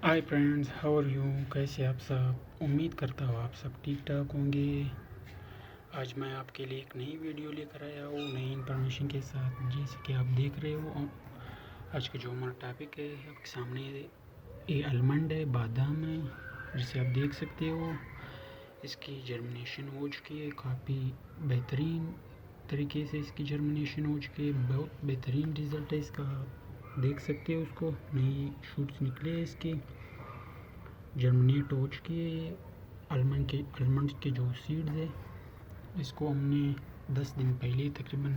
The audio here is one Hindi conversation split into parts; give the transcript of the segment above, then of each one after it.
Hi friends, how are you? कैसे आप सब? उम्मीद करता हूँ आप सब ठीक ठाक होंगे। आज मैं आपके लिए एक नई वीडियो लेकर आया हूँ नई इन्फॉर्मेशन के साथ। जैसे कि आप देख रहे हो, आज का जो हमारा टॉपिक है आपके सामने, ये आलमंड है, बादाम है, जिसे आप देख सकते हो। इसकी जर्मिनेशन हो चुकी है, काफ़ी बेहतरीन तरीके से इसकी जर्मिनेशन हो चुकी है। बहुत बेहतरीन रिज़ल्ट है इसका, आप देख सकते हो। उसको नई शूट्स निकले हैं इसके, जर्मिनेट हो चुकी है। आलमंड के जो सीड्स है, इसको हमने 10 दिन पहले, तकरीबन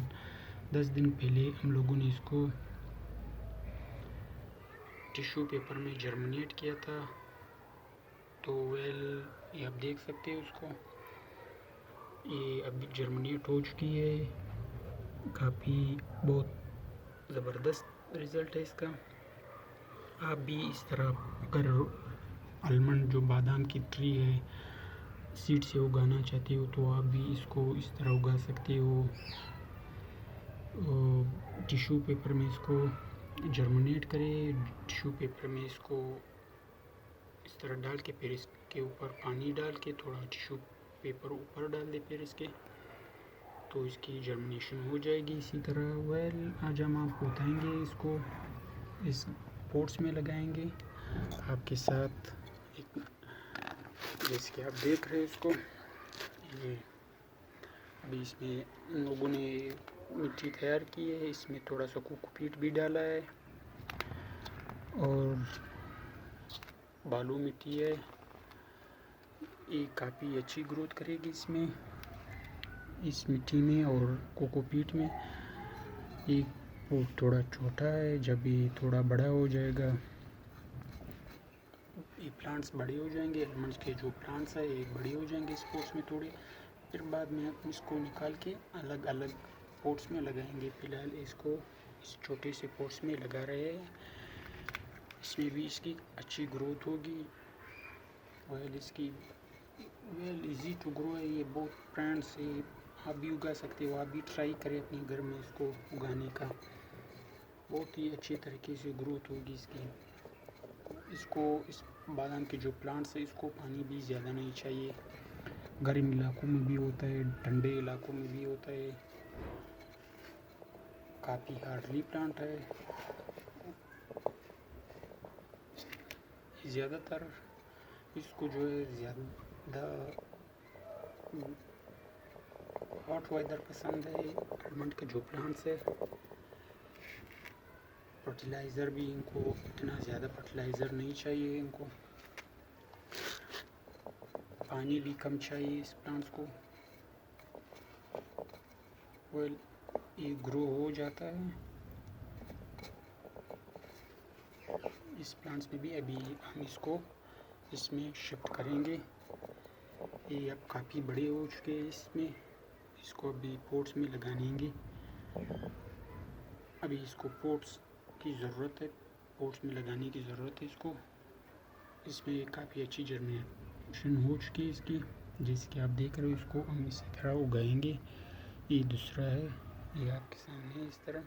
10 दिन पहले हम लोगों ने इसको टिश्यू पेपर में जर्मिनेट किया था। तो ये आप देख सकते हो उसको, ये अभी जर्मिनेट हो चुकी है। काफ़ी बहुत ज़बरदस्त रिज़ल्ट है इसका। आप भी इस तरह अगर आलमंड जो बादाम की ट्री है सीड से उगाना चाहते हो तो आप भी इसको इस तरह उगा सकते हो। टिश्यू पेपर में इसको जर्मिनेट करें, टिश्यू पेपर में इसको इस तरह डाल के फिर इसके ऊपर पानी डाल के थोड़ा टिश्यू पेपर ऊपर डाल दे, फिर इसके तो इसकी जर्मिनेशन हो जाएगी इसी तरह। आज हम आपको बताएंगे इसको इस पोट्स में लगाएंगे आपके साथ। एक जैसे कि आप देख रहे हैं इसको, ये अभी इसमें इन लोगों ने मिट्टी तैयार की है, इसमें थोड़ा सा कोकोपीट भी डाला है और बालू मिट्टी है। ये काफ़ी अच्छी ग्रोथ करेगी इसमें, इस मिट्टी में और कोकोपीट में। ये पोट थोड़ा छोटा है, जब ये थोड़ा बड़ा हो जाएगा, ये प्लांट्स बड़े हो जाएंगे, आलमंड के जो प्लांट्स है ये बड़े हो जाएंगे इस पोट्स में थोड़े, फिर बाद में हम इसको निकाल के अलग अलग पोट्स में लगाएंगे। फिलहाल इसको इस छोटे से पोट्स में लगा रहे हैं, इसमें भी इसकी अच्छी ग्रोथ होगी। इसकी इजी टू ग्रो है, ये बहुत प्लांट से आप भी उगा सकते हो। आप भी ट्राई करें अपने घर में इसको उगाने का, बहुत ही अच्छे तरीके से ग्रोथ होगी इसकी। इसको इस बादाम के जो प्लांट्स है इसको पानी भी ज़्यादा नहीं चाहिए। गर्म इलाकों में भी होता है, ठंडे इलाकों में भी होता है। काफ़ी हार्डली प्लांट है, ज़्यादातर इसको जो है ज़्यादा हॉट वेदर पसंद है। आलमंड के जो प्लांट्स है, फर्टिलाइज़र भी इनको इतना ज़्यादा फर्टिलाइज़र नहीं चाहिए, इनको पानी भी कम चाहिए इस प्लांट्स को। ये ग्रो हो जाता है इस प्लांट्स में भी। अभी हम इसको इसमें शिफ्ट करेंगे, ये अब काफ़ी बड़े हो चुके हैं इसमें, इसको अभी पोट्स में लगाएंगे। अभी इसको पोट्स की ज़रूरत है, पोट्स में लगाने की ज़रूरत है इसको। इसमें काफ़ी अच्छी जर्मिनेशन हो चुकी है इसकी, जैसे कि आप देख रहे हो। इसको हम इसी तरह उगाएंगे। ये दूसरा है, ये आपके सामने इस तरह।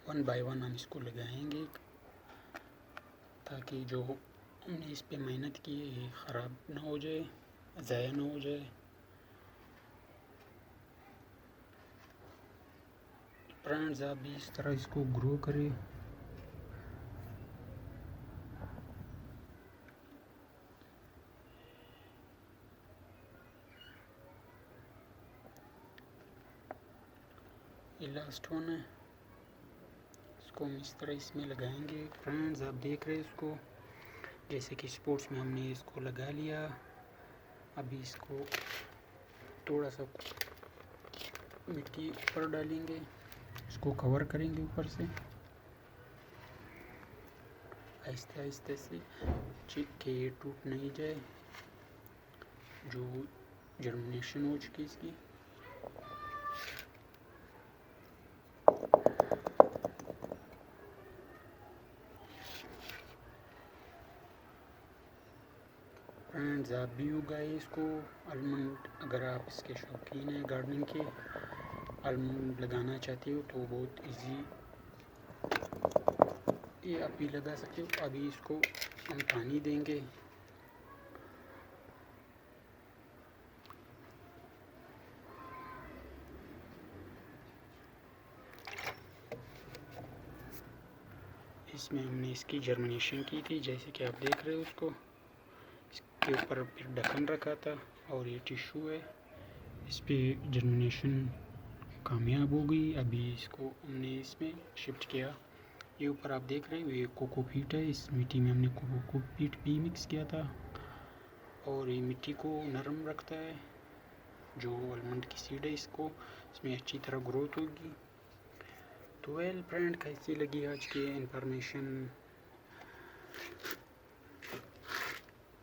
वन बाय वन हम इसको लगाएंगे ताकि जो हमने इस पे मेहनत की है ये ख़राब ना हो जाए, ज़ाया ना हो जाए। फ्रेंड्स, आप भी इस तरह इसको ग्रो करें। ये लास्ट वन है, इसको हम इस तरह इसमें लगाएंगे। फ्रेंड्स, आप देख रहे हैं इसको, जैसे कि स्पोर्ट्स में हमने इसको लगा लिया। अभी इसको थोड़ा सा मिट्टी ऊपर डालेंगे, इसको कवर करेंगे ऊपर से आहिस्ते आहिस्ते से, कि ये टूट नहीं जाए जो जर्मिनेशन हो चुकी इसकी। फ्रेंड्स, आप भी उगाए इसको आलमंड, अगर आप इसके शौकीन हैं गार्डनिंग के। आलमंड लगाना चाहते हो तो बहुत इजी ये आप भी लगा सकते हो। अभी इसको हम पानी देंगे। इसमें हमने इसकी जर्मिनेशन की थी, जैसे कि आप देख रहे हो। उसको इसके ऊपर फिर ढक्कन रखा था और ये टिश्यू है, इस पर जर्मिनेशन कामयाब हो गई। अभी इसको हमने इसमें शिफ्ट किया। ये ऊपर आप देख रहे हो ये कोकोपीट है, इस मिट्टी में हमने कोकोपीट भी मिक्स किया था और ये मिट्टी को नरम रखता है। जो आलमंड की सीड है इसको इसमें अच्छी तरह ग्रोथ होगी। तो वेल फ्रेंड, कैसी लगी आज की इंफॉर्मेशन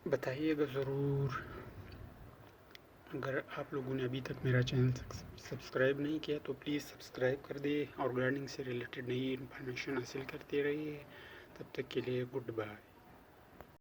बताइएगा ज़रूर। अगर आप लोगों ने अभी तक मेरा चैनल सब्सक्राइब नहीं किया तो प्लीज़ सब्सक्राइब कर दे और गार्डनिंग से रिलेटेड नई इन्फॉर्मेशन हासिल करते रहिए। तब तक के लिए गुड बाय।